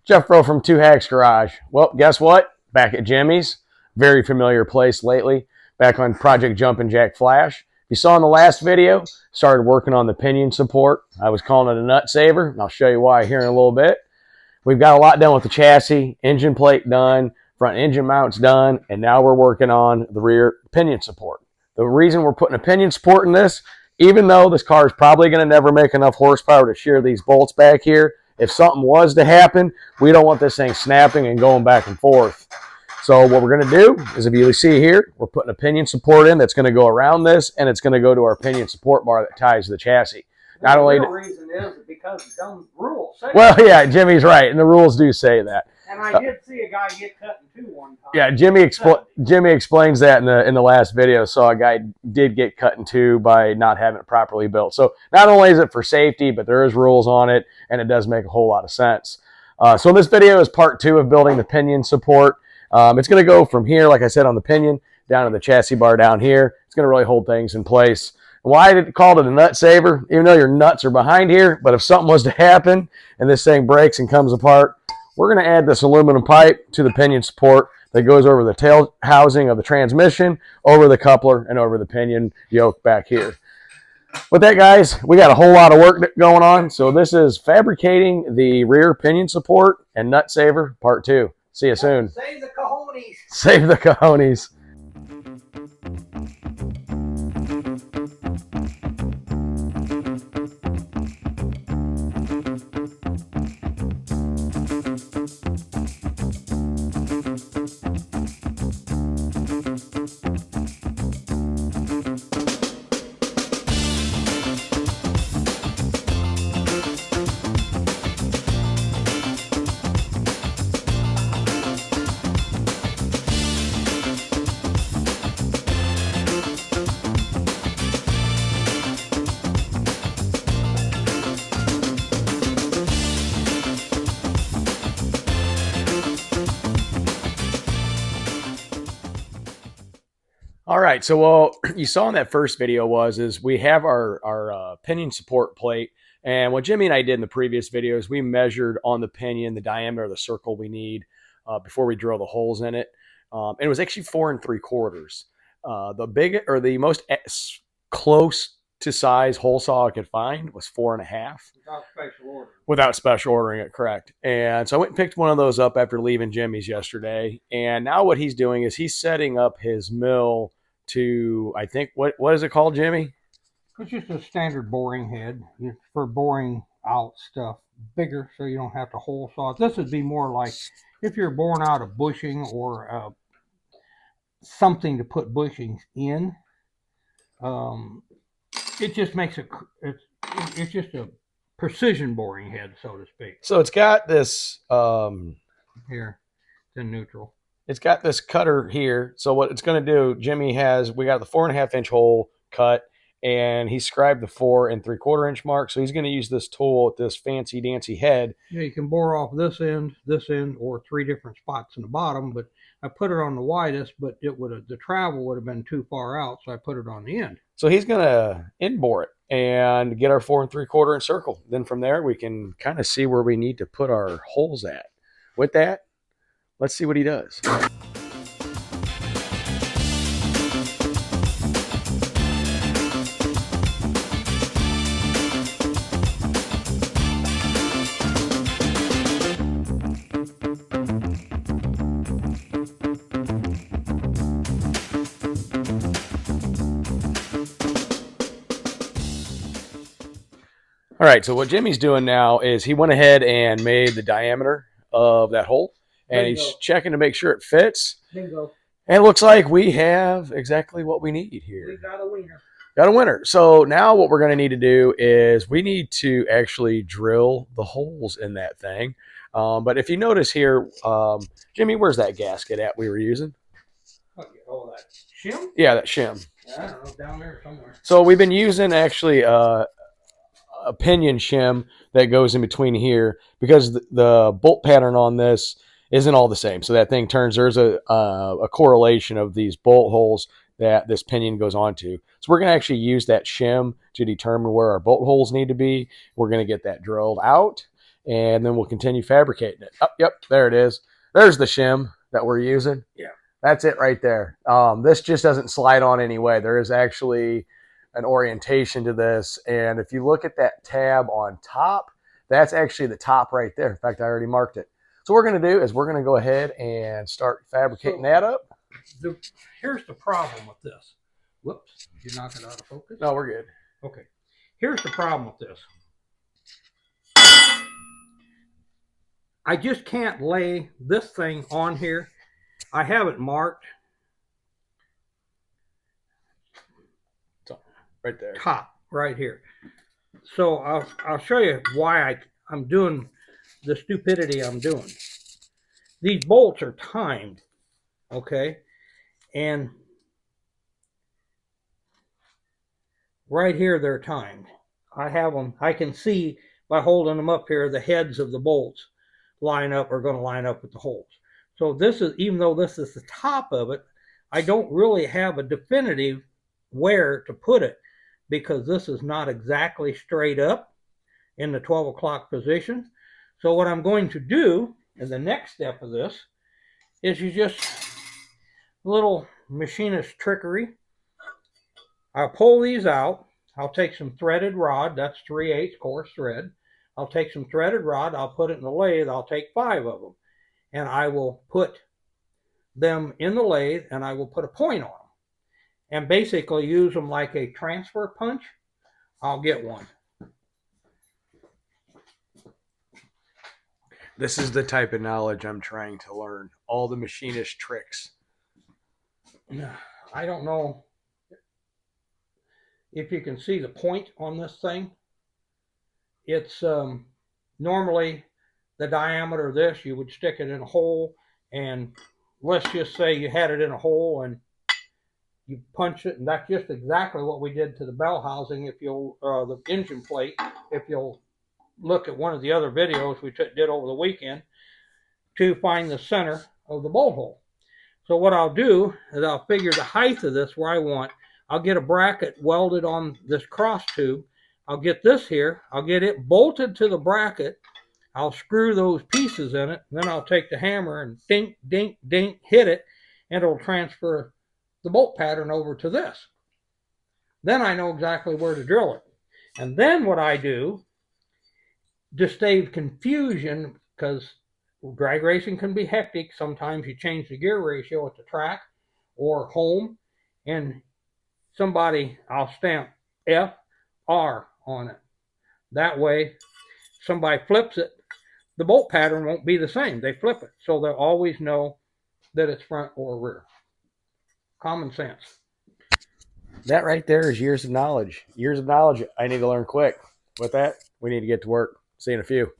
Jeff Bro from Two Hacks Garage. Well, guess what? Back at Jimmy's. Very familiar place lately. Back on Project Jumpin' Jack Flash. You saw in the last video, started working on the pinion support. I was calling it a nut saver, and I'll show you why here in a little bit. We've got a lot done with the chassis, engine plate done, front engine mounts done, and now we're working on the rear pinion support. The reason we're putting a pinion support in this, even though this car is probably going to never make enough horsepower to shear these bolts back here, if something was to happen, we don't want this thing snapping and going back and forth. So what we're going to do is, if you see here, we're putting a pinion support in that's going to go around this, and it's going to go to our pinion support bar that ties to the chassis. Not only the reason is because the rules say well, yeah, Jimmy's right, and the rules do say that. And I did see a guy get cut in two one time. Yeah, Jimmy explains that in the last video. So a guy did get cut in two by not having it properly built. So not only is it for safety, but there is rules on it, and it does make a whole lot of sense. So this video is part 2 of building the pinion support. It's going to go from here, like I said, on the pinion, down to the chassis bar down here. It's going to really hold things in place. Why did it call it a nut saver? Even though your nuts are behind here, but if something was to happen and this thing breaks and comes apart, we're going to add this aluminum pipe to the pinion support that goes over the tail housing of the transmission, over the coupler, and over the pinion yoke back here. With that, guys, we got a whole lot of work going on. So this is fabricating the rear pinion support and nut saver part 2. See you soon. Save the cojones. Save the cojones. All right, so what you saw in that first video is we have our pinion support plate, and what Jimmy and I did in the previous video is we measured on the pinion the diameter of the circle we need before we drill the holes in it, and it was actually 4 3/4. The most close to size hole saw I could find was 4 1/2. Without special ordering. Without special ordering it, correct. And so I went and picked one of those up after leaving Jimmy's yesterday, and now what he's doing is he's setting up his mill to, I think, what is it called, Jimmy? It's just a standard boring head for boring out stuff bigger, so you don't have to hole saw. This would be more like if you're boring out a bushing or something to put bushings in. It just makes it's just a precision boring head, so to speak. So it's got this here, it's in neutral. It's got this cutter here. So what it's going to do, we got the 4 1/2 inch hole cut, and he scribed the 4 3/4 inch mark. So he's going to use this tool with this fancy dancy head. Yeah, you can bore off this end, or 3 different spots in the bottom. But I put it on the widest, but the travel would have been too far out, so I put it on the end. So he's going to end bore it and get our 4 3/4 inch circle. Then from there, we can kind of see where we need to put our holes at. With that, let's see what he does. All right, so what Jimmy's doing now is he went ahead and made the diameter of that hole, and he's checking to make sure it fits. Bingo. And it looks like we have exactly what we need here. We got a winner. Got a winner. So now what we're going to need to do is we need to actually drill the holes in that thing. But if you notice here, Jimmy, where's that gasket at we were using? Oh, that shim? Yeah, that shim. I don't know, down there somewhere. So we've been using actually a pinion shim that goes in between here because the bolt pattern on this isn't all the same. So that thing turns, there's a correlation of these bolt holes that this pinion goes onto. So we're going to actually use that shim to determine where our bolt holes need to be. We're going to get that drilled out, and then we'll continue fabricating it. Oh, yep, there it is. There's the shim that we're using. Yeah. That's it right there. This just doesn't slide on any way. There is actually an orientation to this. And if you look at that tab on top, that's actually the top right there. In fact, I already marked it. So what we're going to do is we're going to go ahead and start fabricating that up. Here's the problem with this. Whoops, did you knock it out of focus? No, we're good. Okay. Here's the problem with this. I just can't lay this thing on here. I have it marked. Right there. Top, right here. So I'll show you why I'm doing the stupidity I'm doing. These bolts are timed, okay? And right here they're timed. I have them, I can see by holding them up here, the heads of the bolts are going to line up with the holes. So this is, even though this is the top of it, I don't really have a definitive where to put it, because this is not exactly straight up in the 12 o'clock position. So what I'm going to do in the next step of this is you just, little machinist trickery. I'll pull these out. I'll take some threaded rod. That's 3/8 coarse thread. I'll take some threaded rod. I'll put it in the lathe. I'll take 5 of them. And I will put them in the lathe, and I will put a point on them. And basically use them like a transfer punch. I'll get one. This is the type of knowledge I'm trying to learn. All the machinist tricks. I don't know if you can see the point on this thing. It's normally the diameter of this, you would stick it in a hole, and let's just say you had it in a hole and you punch it, and that's just exactly what we did to the bell housing. If you'll, the engine plate, if you'll look at one of the other videos we did over the weekend, to find the center of the bolt hole. So what I'll do is I'll figure the height of this where I want. I'll get a bracket welded on this cross tube. I'll get this here. I'll get it bolted to the bracket. I'll screw those pieces in it. Then I'll take the hammer and dink, dink, dink, hit it, and it'll transfer the bolt pattern over to this. Then I know exactly where to drill it. And then what I do, to save confusion, because drag racing can be hectic. Sometimes you change the gear ratio at the track or home, and I'll stamp FR on it. That way, somebody flips it, the bolt pattern won't be the same. They flip it, so they'll always know that it's front or rear. Common sense. That right there is years of knowledge. Years of knowledge I need to learn quick. With that, we need to get to work. See you in a few.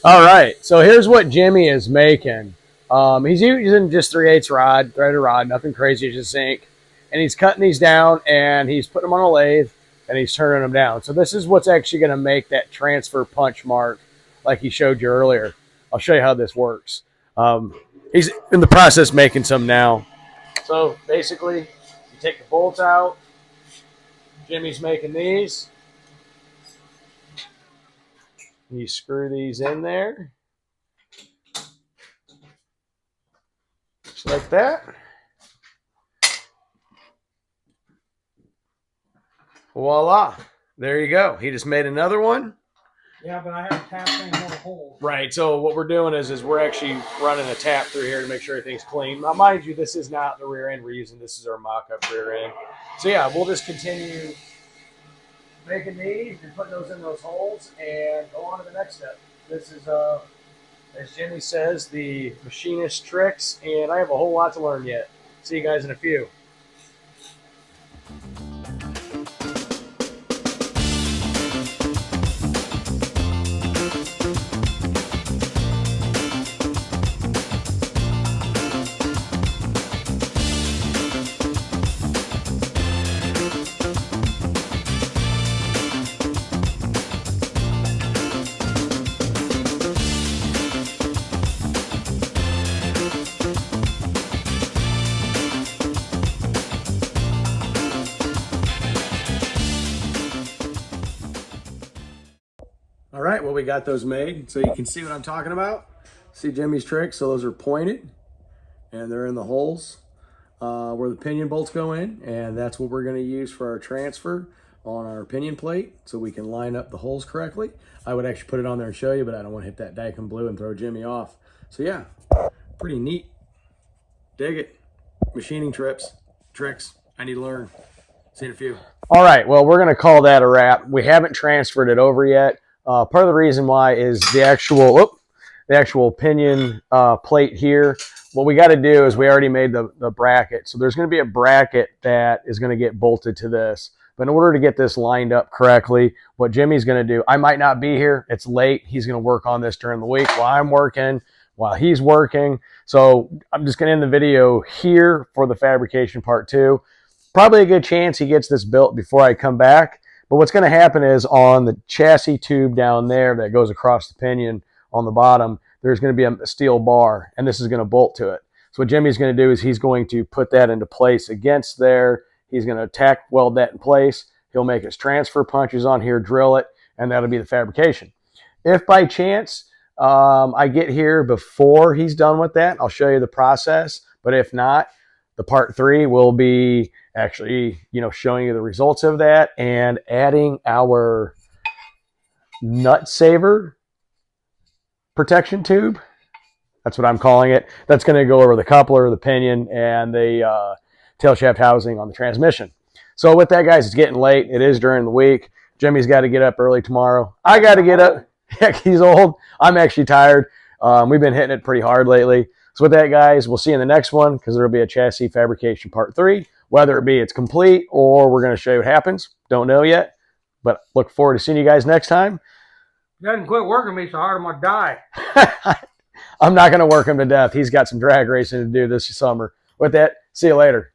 All right, so here's what Jimmy is making. He's using just 3/8 rod, threaded rod, nothing crazy, just zinc. And he's cutting these down, and he's putting them on a lathe, and he's turning them down. So this is what's actually going to make that transfer punch mark like he showed you earlier. I'll show you how this works. He's in the process making some now. So basically, you take the bolts out. Jimmy's making these. You screw these in there. Just like that. Voila. There you go. He just made another one. Yeah, but I haven't tapped any more holes. Right. So what we're doing is we're actually running a tap through here to make sure everything's clean. Now, mind you, this is not the rear end we're using. This is our mock-up rear end. So yeah, we'll just continue making these and putting those in those holes and go on to the next step. This is, as Jimmy says, the machinist tricks, and I have a whole lot to learn yet. See you guys in a few. All right, well, we got those made. So you can see what I'm talking about. See Jimmy's tricks. So those are pointed and they're in the holes where the pinion bolts go in. And that's what we're going to use for our transfer on our pinion plate so we can line up the holes correctly. I would actually put it on there and show you, but I don't want to hit that Daikin blue and throw Jimmy off. So yeah, pretty neat. Dig it. Machining tricks. I need to learn. See you in a few. All right, well, we're going to call that a wrap. We haven't transferred it over yet. Part of the reason why is the actual pinion plate here. What we got to do is we already made the bracket. So there's going to be a bracket that is going to get bolted to this. But in order to get this lined up correctly, what Jimmy's going to do, I might not be here. It's late. He's going to work on this during the week while I'm working, while he's working. So I'm just going to end the video here for the fabrication part 2. Probably a good chance he gets this built before I come back. But what's going to happen is on the chassis tube down there that goes across the pinion on the bottom, there's going to be a steel bar, and this is going to bolt to it. So what Jimmy's going to do is he's going to put that into place against there. He's going to tack weld that in place. He'll make his transfer punches on here, drill it, and that'll be the fabrication. If by chance I get here before he's done with that, I'll show you the process. But if not, the part 3 will be actually, showing you the results of that and adding our nut saver protection tube. That's what I'm calling it. That's going to go over the coupler, the pinion, and the tail shaft housing on the transmission. So with that, guys, it's getting late. It is during the week. Jimmy's got to get up early tomorrow. I got to get up. Heck, he's old. I'm actually tired. We've been hitting it pretty hard lately. So with that, guys, we'll see you in the next one because there will be a chassis fabrication part 3. Whether it be it's complete or we're going to show you what happens. Don't know yet, but look forward to seeing you guys next time. He doesn't quit working me so hard I'm going to die. I'm not going to work him to death. He's got some drag racing to do this summer. With that, see you later.